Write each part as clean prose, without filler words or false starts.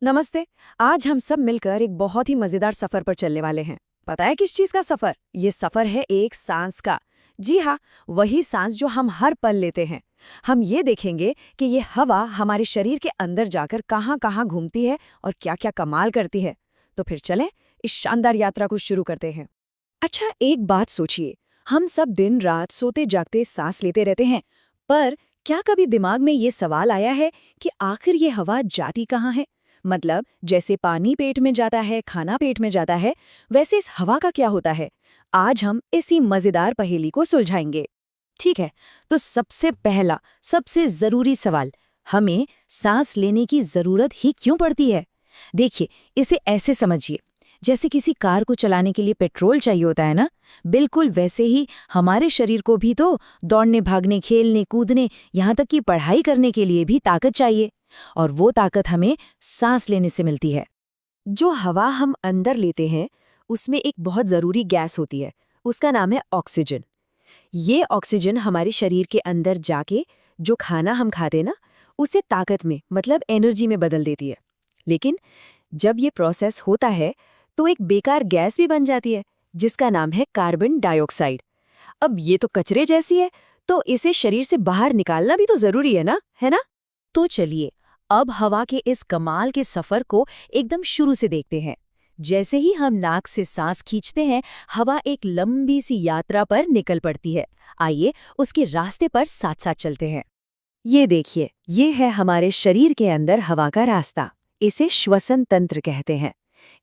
नमस्ते। आज हम सब मिलकर एक बहुत ही मजेदार सफर पर चलने वाले हैं। पता है किस चीज का सफर? ये सफर है एक सांस का। जी हाँ, वही सांस जो हम हर पल लेते हैं। हम ये देखेंगे कि ये हवा हमारे शरीर के अंदर जाकर कहाँ कहाँ घूमती है और क्या क्या कमाल करती है। तो फिर चलें इस शानदार यात्रा को शुरू करते हैं। अच्छा, एक बात सोचिए, हम सब दिन रात सोते जागते सांस लेते रहते हैं, पर क्या कभी दिमाग में ये सवाल आया है कि आखिर ये हवा जाती कहाँ है? मतलब जैसे पानी पेट में जाता है, खाना पेट में जाता है, वैसे इस हवा का क्या होता है? आज हम इसी मजेदार पहेली को सुलझाएंगे। ठीक है, तो सबसे पहला, सबसे जरूरी सवाल, हमें सांस लेने की जरूरत ही क्यों पड़ती है? देखिए, इसे ऐसे समझिए, जैसे किसी कार को चलाने के लिए पेट्रोल चाहिए होता है ना, बिल्कुल वैसे ही हमारे शरीर को भी तो दौड़ने, भागने, खेलने, कूदने, यहाँ तक कि पढ़ाई करने के लिए भी ताकत चाहिए। और वो ताकत हमें सांस लेने से मिलती है। जो हवा हम अंदर लेते हैं, उसमें एक बहुत जरूरी गैस होती है, उसका नाम है ऑक्सीजन। ये ऑक्सीजन हमारे शरीर के अंदर जाके जो खाना हम खाते हैं ना, उसे ताकत में, मतलब एनर्जी में बदल देती है। लेकिन जब ये प्रोसेस होता है तो एक बेकार गैस भी बन जाती है, जिसका नाम है कार्बन डाइऑक्साइड। अब ये तो कचरे जैसी है, तो इसे शरीर से बाहर निकालना भी तो जरूरी है ना, है ना? तो चलिए, अब हवा के इस कमाल के सफर को एकदम शुरू से देखते हैं। जैसे ही हम नाक से सांस खींचते हैं, हवा एक लंबी सी यात्रा पर निकल पड़ती है। आइए उसके रास्ते पर साथ साथ चलते हैं। ये देखिए, ये है हमारे शरीर के अंदर हवा का रास्ता। इसे श्वसन तंत्र कहते हैं।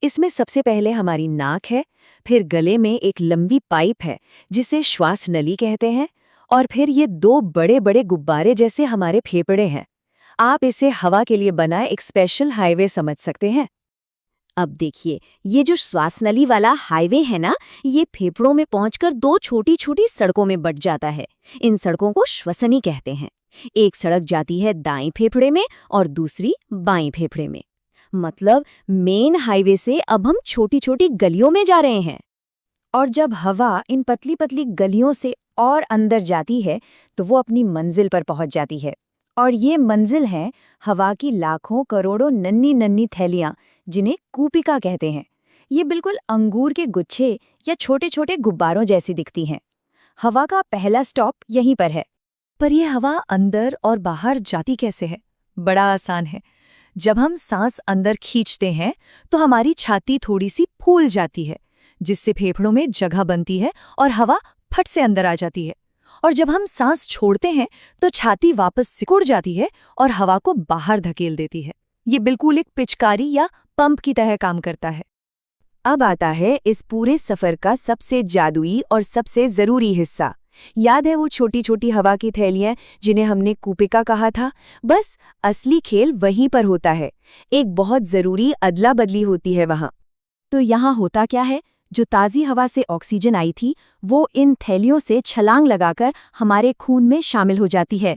इसमें सबसे पहले हमारी नाक है, फिर गले में एक लंबी पाइप है जिसे श्वास नली कहते हैं, और फिर ये दो बड़े बड़े गुब्बारे जैसे हमारे फेफड़े हैं। आप इसे हवा के लिए बना एक स्पेशल हाईवे समझ सकते हैं। अब देखिए, ये जो श्वास नली वाला हाईवे है ना, ये फेफड़ों में पहुंचकर दो छोटी छोटी सड़कों में बट जाता है। इन सड़कों को श्वसनी कहते हैं। एक सड़क जाती है दाईं फेफड़े में और दूसरी बाईं फेफड़े में। मतलब मेन हाईवे से अब हम छोटी छोटी गलियों में जा रहे हैं। और जब हवा इन पतली पतली गलियों से और अंदर जाती है, तो वो अपनी मंजिल पर पहुंच जाती है। और ये मंजिल है हवा की लाखों करोड़ों नन्ही नन्ही थैलियां, जिन्हें कूपिका कहते हैं। ये बिल्कुल अंगूर के गुच्छे या छोटे छोटे गुब्बारों जैसी दिखती हैं। हवा का पहला स्टॉप यहीं पर है। पर यह हवा अंदर और बाहर जाती कैसे है? बड़ा आसान है। जब हम सांस अंदर खींचते हैं तो हमारी छाती थोड़ी सी फूल जाती है, जिससे फेफड़ों में जगह बनती है और हवा फट से अंदर आ जाती है। और जब हम सांस छोड़ते हैं तो छाती वापस सिकुड़ जाती है और हवा को बाहर धकेल देती है। ये बिल्कुल एक पिचकारी या पंप की तरह काम करता है। अब आता है इस पूरे सफर का सबसे जादुई और सबसे जरूरी हिस्सा। याद है वो छोटी छोटी हवा की थैलियां जिन्हें हमने कूपिका कहा था? बस असली खेल वहीं पर होता है। एक बहुत जरूरी अदला बदली होती है वहां। तो यहाँ होता क्या है? जो ताज़ी हवा से ऑक्सीजन आई थी, वो इन थैलियों से छलांग लगाकर हमारे खून में शामिल हो जाती है।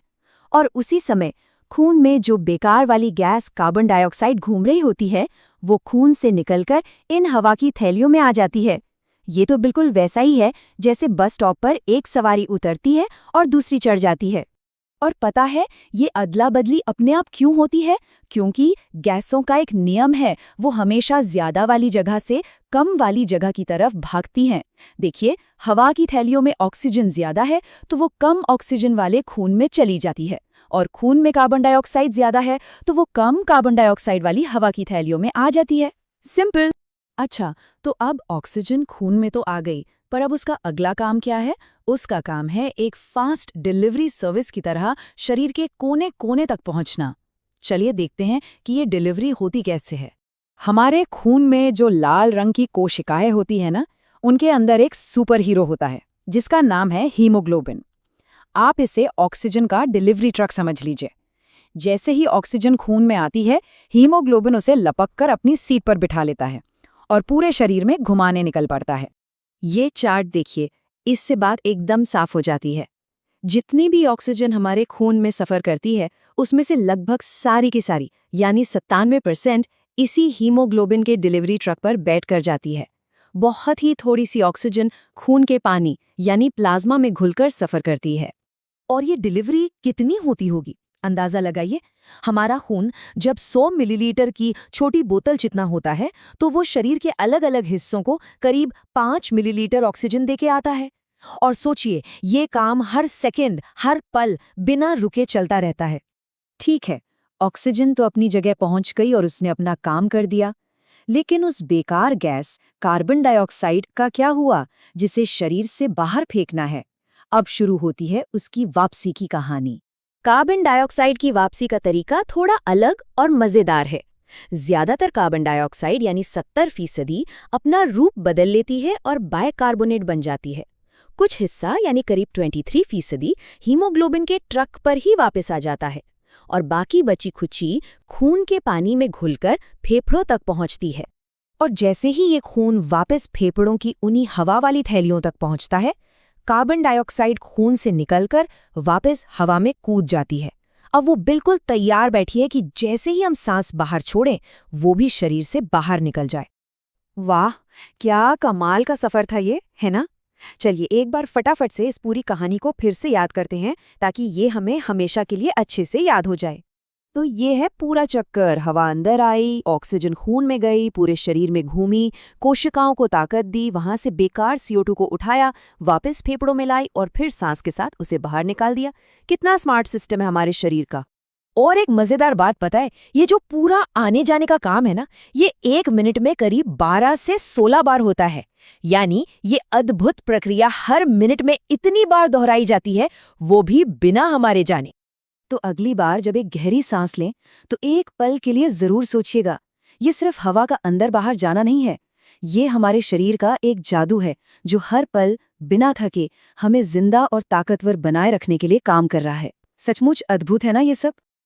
और उसी समय खून में जो बेकार वाली गैस कार्बन डाइऑक्साइड घूम रही होती है, वो खून से निकलकर इन हवा की थैलियों में आ जाती है। ये तो बिल्कुल वैसा ही है जैसे बस स्टॉप पर एक सवारी उतरती है और दूसरी चढ़ जाती है। और पता है ये अदला बदली अपने आप क्यों होती है? क्योंकि गैसों का एक नियम है, वो हमेशा ज्यादा वाली जगह से कम वाली जगह की तरफ भागती हैं। देखिए, हवा की थैलियों में ऑक्सीजन ज्यादा है तो वो कम ऑक्सीजन वाले खून में चली जाती है, और खून में कार्बन डाइऑक्साइड ज्यादा है तो वो कम कार्बन डाइऑक्साइड वाली हवा की थैलियों में आ जाती है। सिंपल। अच्छा, तो अब ऑक्सीजन खून में तो आ गई, पर अब उसका अगला काम क्या है? उसका काम है एक फास्ट डिलीवरी सर्विस की तरह शरीर के कोने कोने तक पहुंचना। चलिए देखते हैं कि ये डिलीवरी होती कैसे है। हमारे खून में जो लाल रंग की कोशिकाएं होती है ना, उनके अंदर एक सुपर हीरो होता है जिसका नाम है हीमोग्लोबिन। आप इसे ऑक्सीजन का डिलीवरी ट्रक समझ लीजिए। जैसे ही ऑक्सीजन खून में आती है, हीमोग्लोबिन उसे लपककर अपनी सीट पर बिठा लेता है और पूरे शरीर में घुमाने निकल पड़ता है। ये चार्ट देखिए, इससे बात एकदम साफ हो जाती है। जितनी भी ऑक्सीजन हमारे खून में सफर करती है, उसमें से लगभग सारी की सारी, यानी 97% इसी हीमोग्लोबिन के डिलीवरी ट्रक पर बैठ कर जाती है। बहुत ही थोड़ी सी ऑक्सीजन खून के पानी यानी प्लाज्मा में घुलकर सफर करती है। और ये डिलीवरी कितनी होती होगी? अंदाजा लगाइए, हमारा खून जब 100 मिलीलीटर की छोटी बोतल जितना होता है तो वो शरीर के अलग अलग हिस्सों को करीब 5 मिलीलीटर ऑक्सीजन देके आता है। और सोचिए, ये काम हर सेकंड, हर पल बिना रुके चलता रहता है। ठीक है, ऑक्सीजन तो अपनी जगह पहुंच गई और उसने अपना काम कर दिया, लेकिन उस बेकार गैस कार्बन डाइऑक्साइड का क्या हुआ, जिसे शरीर से बाहर फेंकना है? अब शुरू होती है उसकी वापसी की कहानी। कार्बन डाइऑक्साइड की वापसी का तरीका थोड़ा अलग और मजेदार है। ज्यादातर कार्बन डाइऑक्साइड यानी 70% अपना रूप बदल लेती है और बाइकार्बोनेट बन जाती है। कुछ हिस्सा यानी करीब 23% हीमोग्लोबिन के ट्रक पर ही वापस आ जाता है और बाकी बची खुची खून के पानी में घुलकर फेफड़ों तक पहुंचती है। और जैसे ही ये खून वापस फेफड़ों की उन्हीं हवा वाली थैलियों तक पहुंचता है, कार्बन डाइऑक्साइड खून से निकलकर वापस हवा में कूद जाती है। अब वो बिल्कुल तैयार बैठी है कि जैसे ही हम सांस बाहर छोड़ें, वो भी शरीर से बाहर निकल जाए। वाह, क्या कमाल का सफर था ये, है ना? चलिए एक बार फटाफट से इस पूरी कहानी को फिर से याद करते हैं, ताकि ये हमें हमेशा के लिए अच्छे से याद हो जाए। तो ये है पूरा चक्कर। हवा अंदर आई, ऑक्सीजन खून में गई, पूरे शरीर में घूमी, कोशिकाओं को ताकत दी, वहां से बेकार CO2 को उठाया, वापस फेफड़ों में लाई और फिर सांस के साथ उसे बाहर निकाल दिया। कितना स्मार्ट सिस्टम है हमारे शरीर का। और एक मजेदार बात पता है, ये जो पूरा आने जाने का काम है ना, ये 1 मिनट में करीब 12 से 16 बार होता है। यानी ये अद्भुत प्रक्रिया हर मिनट में इतनी बार दोहराई जाती है, वो भी बिना हमारे जाने। तो अगली बार जब एक गहरी सांस लें, तो एक पल के लिए जरूर सोचिएगा, ये सिर्फ हवा का अंदर बाहर जाना नहीं है, ये हमारे शरीर का एक जादू है जो हर पल बिना थके हमें जिंदा और ताकतवर बनाए रखने के लिए काम कर रहा है। सचमुच अद्भुत है ना ये सब।